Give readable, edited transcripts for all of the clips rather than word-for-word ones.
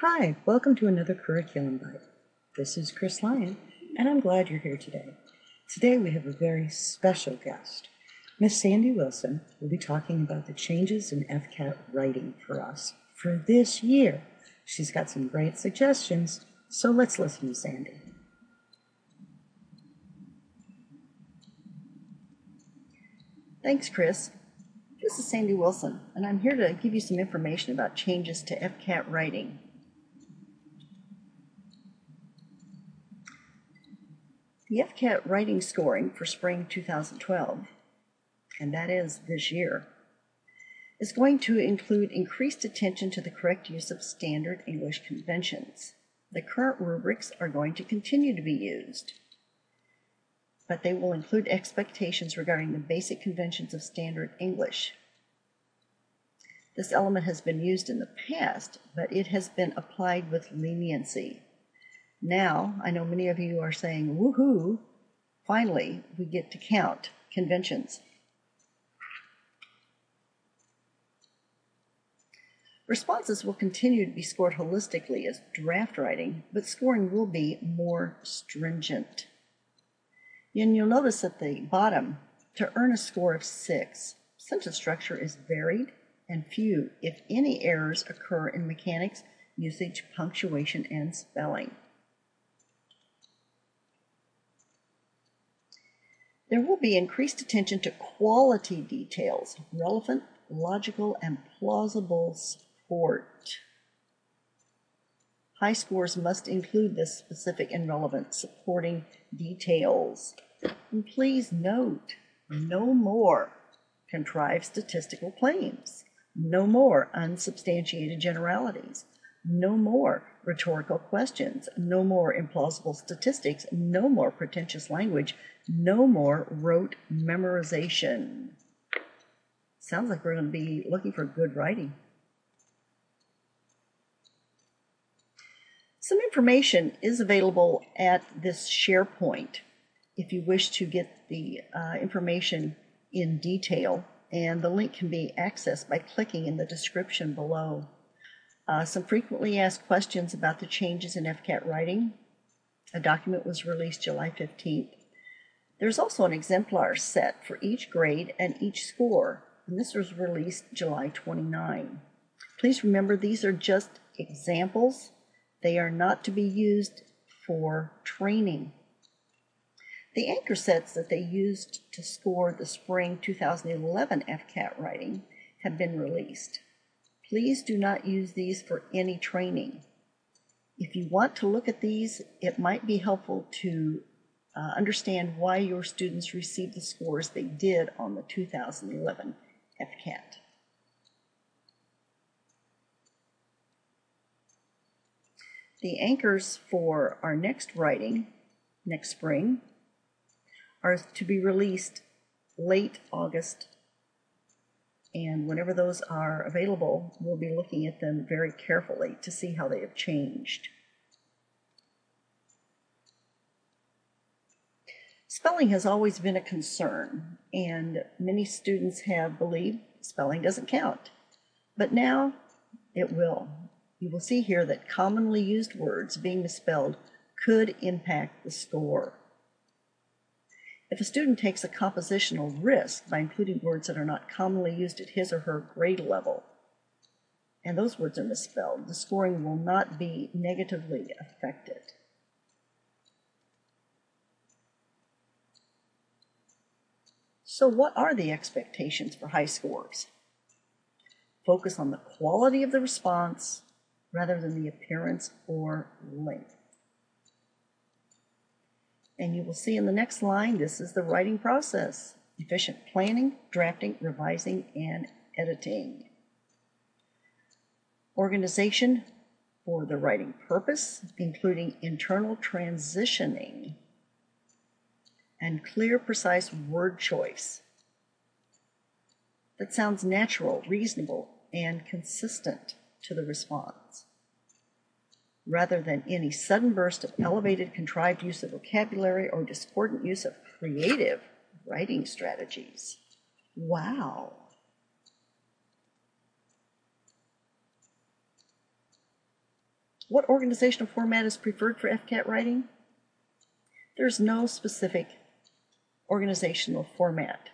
Hi, welcome to another Curriculum Bite. This is Chris Lyon, and I'm glad you're here today. Today we have a very special guest. Miss Sandy Wilson will be talking about the changes in FCAT writing for us for this year. She's got some great suggestions, so let's listen to Sandy. Thanks, Chris. This is Sandy Wilson, and I'm here to give you some information about changes to FCAT writing. The FCAT writing scoring for spring 2012, and that is this year, is going to include increased attention to the correct use of standard English conventions. The current rubrics are going to continue to be used, but they will include expectations regarding the basic conventions of standard English. This element has been used in the past, but it has been applied with leniency. Now, I know many of you are saying, woohoo, finally we get to count conventions. Responses will continue to be scored holistically as draft writing, but scoring will be more stringent. And you'll notice at the bottom, to earn a score of 6, sentence structure is varied and few, if any, errors occur in mechanics, usage, punctuation, and spelling. There will be increased attention to quality details, relevant, logical, and plausible support. High scores must include this specific and relevant supporting details. And please note, no more contrived statistical claims, no more unsubstantiated generalities, no more rhetorical questions, no more implausible statistics, no more pretentious language, no more rote memorization. Sounds like we're going to be looking for good writing. Some information is available at this SharePoint if you wish to get the information in detail, and the link can be accessed by clicking in the description below. Some frequently asked questions about the changes in FCAT writing. A document was released July 15th. There's also an exemplar set for each grade and each score, and this was released July 29. Please remember, these are just examples. They are not to be used for training. The anchor sets that they used to score the spring 2011 FCAT writing have been released. Please do not use these for any training. If you want to look at these, it might be helpful to understand why your students received the scores they did on the 2011 FCAT. The anchors for our next writing, next spring, are to be released late August, and whenever those are available, we'll be looking at them very carefully to see how they have changed. Spelling has always been a concern, and many students have believed spelling doesn't count, but now it will. You will see here that commonly used words being misspelled could impact the score. If a student takes a compositional risk by including words that are not commonly used at his or her grade level, and those words are misspelled, the scoring will not be negatively affected. So what are the expectations for high scores? Focus on the quality of the response rather than the appearance or length. And you will see in the next line, this is the writing process: efficient planning, drafting, revising, and editing. Organization for the writing purpose, including internal transitioning and clear, precise word choice that sounds natural, reasonable, and consistent to the response, rather than any sudden burst of elevated, contrived use of vocabulary or discordant use of creative writing strategies. Wow. What organizational format is preferred for FCAT writing? There's no specific organizational format.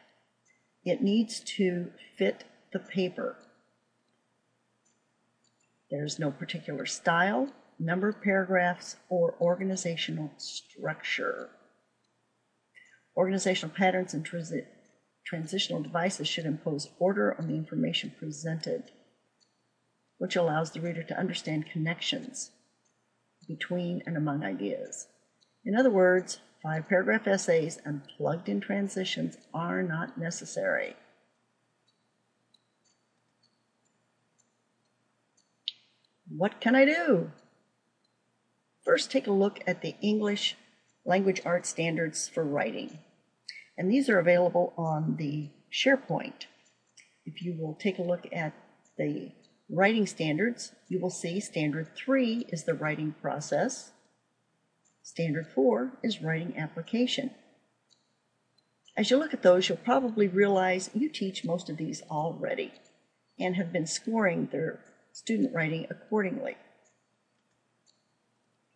It needs to fit the paper. There's no particular style, number of paragraphs, or organizational structure. Organizational patterns and transitional devices should impose order on the information presented, which allows the reader to understand connections between and among ideas. In other words, 5-paragraph essays and plugged-in transitions are not necessary. What can I do? First, take a look at the English Language Arts Standards for Writing. And these are available on the SharePoint. If you will take a look at the writing standards, you will see Standard 3 is the writing process. Standard 4 is writing application. As you look at those, you'll probably realize you teach most of these already and have been scoring their student writing accordingly.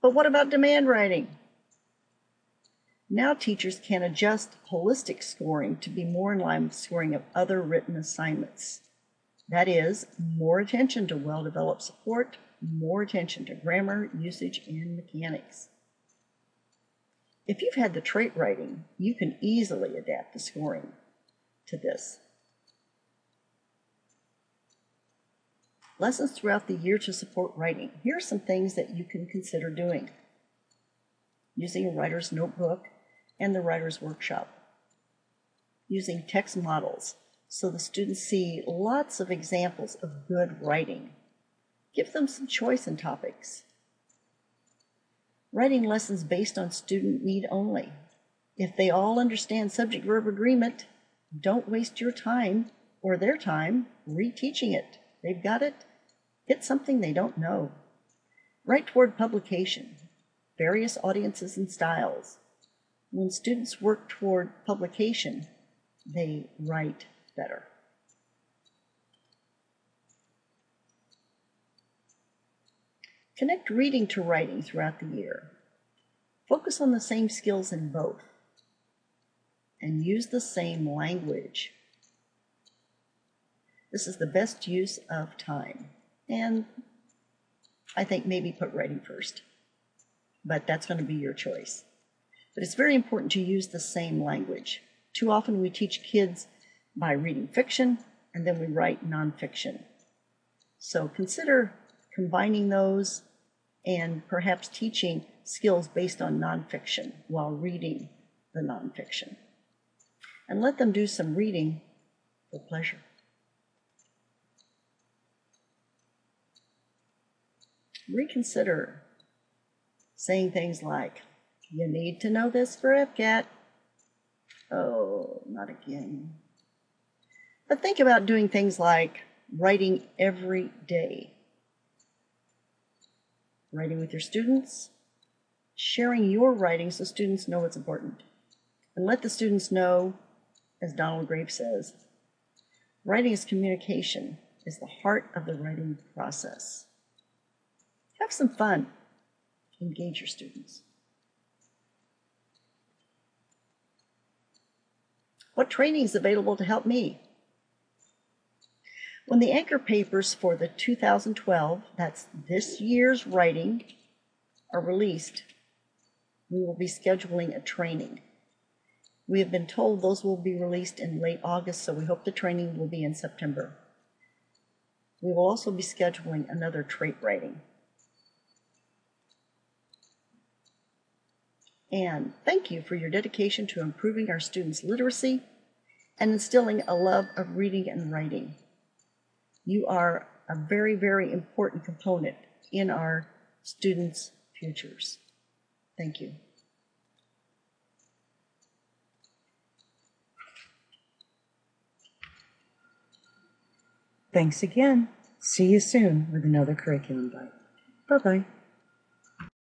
But what about demand writing? Now teachers can adjust holistic scoring to be more in line with scoring of other written assignments. That is, more attention to well-developed support, more attention to grammar, usage, and mechanics. If you've had the trait writing, you can easily adapt the scoring to this. Lessons throughout the year to support writing. Here are some things that you can consider doing. Using a writer's notebook and the writer's workshop. Using text models so the students see lots of examples of good writing. Give them some choice in topics. Writing lessons based on student need only. If they all understand subject-verb agreement, don't waste your time or their time reteaching it. They've got it. It's something they don't know. Write toward publication. Various audiences and styles. When students work toward publication, they write better. Connect reading to writing throughout the year. Focus on the same skills in both. And use the same language. This is the best use of time. And I think maybe put writing first. But that's going to be your choice. But it's very important to use the same language. Too often we teach kids by reading fiction and then we write nonfiction. So consider combining those and perhaps teaching skills based on nonfiction while reading the nonfiction. And let them do some reading for pleasure. Reconsider saying things like, "You need to know this for FCAT." Oh, not again. But think about doing things like writing every day. Writing with your students, sharing your writing so students know it's important. And let the students know, as Donald Graves says, writing is communication, is the heart of the writing process. Have some fun. Engage your students. What training is available to help me? When the anchor papers for the 2012, that's this year's writing, are released, we will be scheduling a training. We have been told those will be released in late August, so we hope the training will be in September. We will also be scheduling another trait writing. And thank you for your dedication to improving our students' literacy and instilling a love of reading and writing. You are a very, very important component in our students' futures. Thank you. Thanks again. See you soon with another Curriculum Bite. Bye-bye.